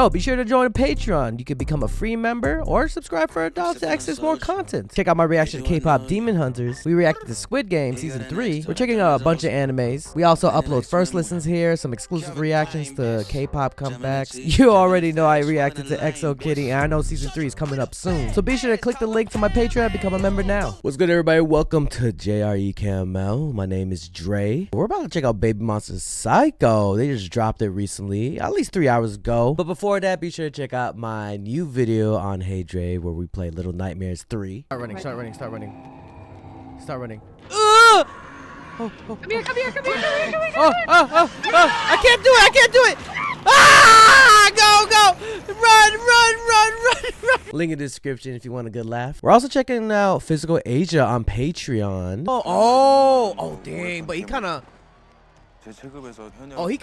Yo, be sure to join Patreon. You can become a free member or subscribe for adults to access more content. Check out my reaction to K-pop Demon Hunters. We reacted to Squid Game Season 3. We're checking out a bunch of animes. We also upload first listens here, some exclusive reactions to K-pop comebacks. You already know I reacted to EXO Kitty, and I know Season 3 is coming up soon. So be sure to click the link to my Patreon and become a member now. What's good, everybody? Welcome to JREKML. My name is Dre. We're about to check out BabyMonster Psycho. They just dropped it recently, at least 3 hours ago. But before that, be sure to check out my new video on Hey Dre, where we play Little Nightmares 3. Start running. Oh, Come here. I can't do it. Ah, go. Run. Link in the description if you want a good laugh. We're also checking out Physical Asia on Patreon. Oh, dang, but he kind of... Oh, he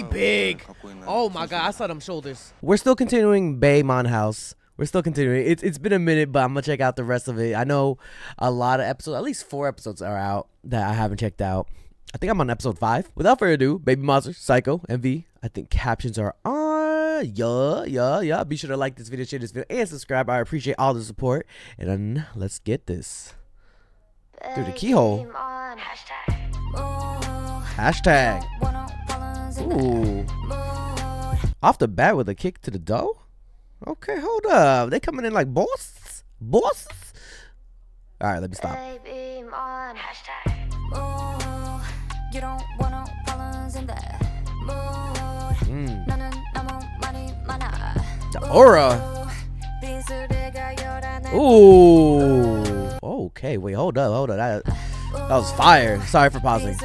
big. Oh my god, I saw them shoulders. We're still continuing Baymon House. It's been a minute, but I'm gonna check out the rest of it. I know a lot of episodes, at least 4 episodes are out that I haven't checked out. I think I'm on episode 5. Without further ado, BabyMonster Psycho MV. I think captions are on. Yeah. Be sure to like this video, share this video, and subscribe. I appreciate all the support. And then let's get this through the keyhole. Hashtag. Ooh. Off the bat with a kick to the dough? Okay, hold up. They coming in like bosses? Alright, let me stop. The aura. Ooh. Okay, wait, hold up. That was fire. Sorry for pausing.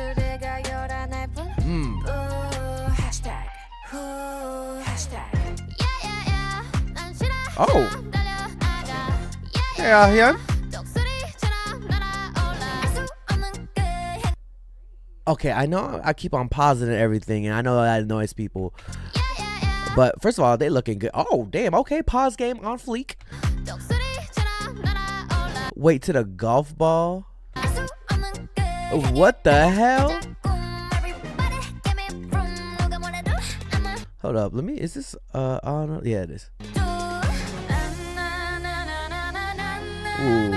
Oh. Yeah. Okay, I know I keep on pausing and everything, and I know that annoys people. But first of all, they looking good. Oh, damn. Okay, pause game on fleek. Wait to the golf ball. What the hell? Hold up. Is this on? Yeah, it is. Ooh.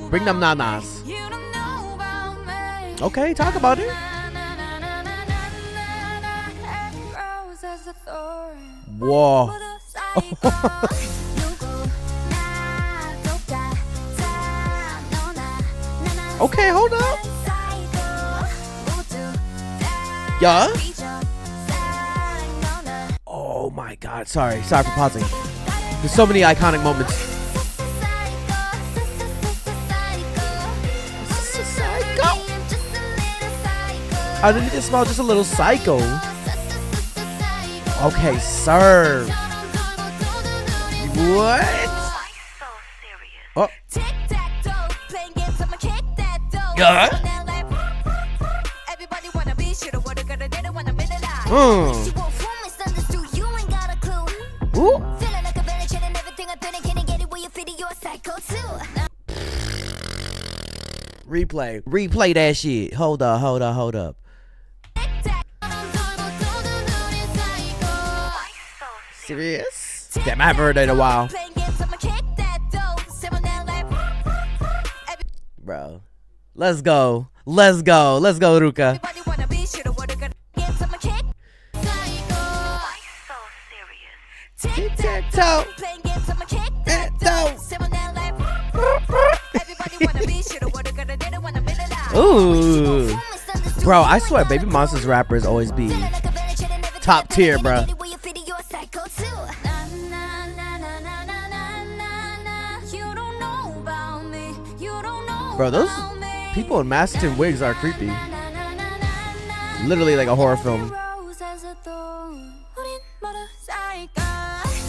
Bring them nanas. Okay, talk about it. Whoa. Okay, hold up. Yeah. Oh my god, sorry for pausing. There's so many iconic moments. I didn't just smell just a little psycho. Okay, sir. What? Oh. Yeah. Ooh. Replay that shit. Hold up. Serious? Damn, I haven't heard that in a while. Bro. Let's go, Ruka. Tic-tac-toe. Ooh. Bro, I swear BabyMonster's rappers always be top tier, bro. Bro, those people in masks and wigs are creepy. Literally like a horror film.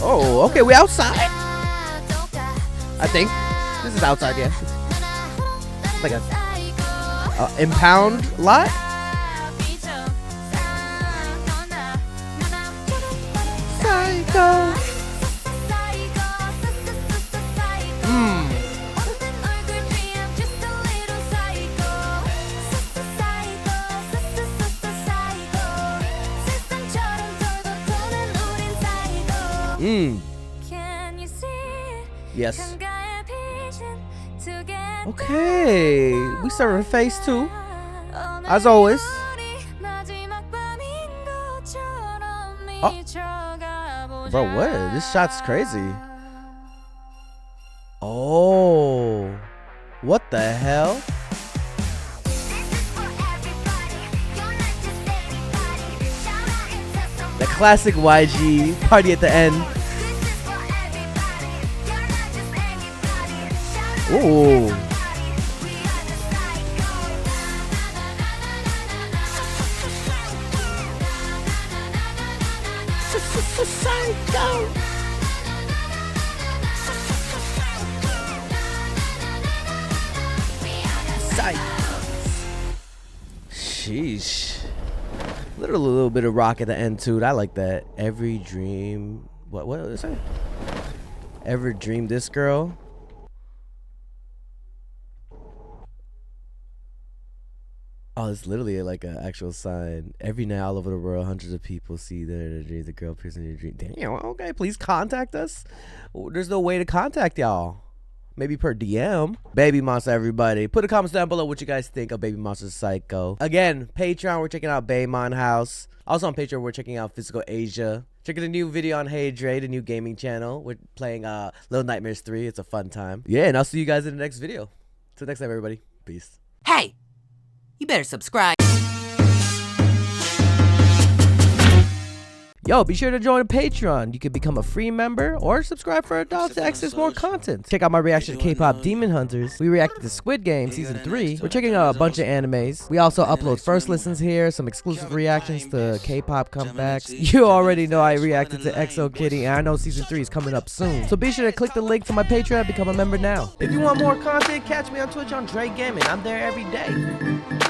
Oh, okay, we outside. I think this is outside, yeah. It's like a impound lot. Psycho. Yes. Okay, we serving phase 2, as always. Oh. Bro, what? This shot's crazy. Oh, what the hell? The classic YG party at the end. Ooh. Psycho. Sheesh. Little bit of rock at the end too. I like that. Every dream. What is it? Ever dreamed this girl? Oh, it's literally like an actual sign. Every night all over the world, hundreds of people see their dreams. The girl appears in your dream. Damn, okay, please contact us. There's no way to contact y'all. Maybe per DM. BabyMonster, everybody. Put a comments down below what you guys think of BabyMonster Psycho. Again, Patreon, we're checking out Baymon House. Also on Patreon, we're checking out Physical Asia. Checking the new video on Hey Dre, the new gaming channel. We're playing Little Nightmares 3. It's a fun time. Yeah, and I'll see you guys in the next video. Till next time, everybody. Peace. Hey! You better subscribe. Yo, be sure to join Patreon. You can become a free member or subscribe for adults to access more content. Check out my reaction to K-pop Demon Hunters. We reacted to Squid Game Season 3. We're checking out a bunch of animes. We also upload first listens here, some exclusive reactions to K-pop comebacks. You already know I reacted to EXO Kitty, and I know Season 3 is coming up soon. So be sure to click the link to my Patreon and become a member now. If you want more content, catch me on Twitch on JREKML. I'm there every day.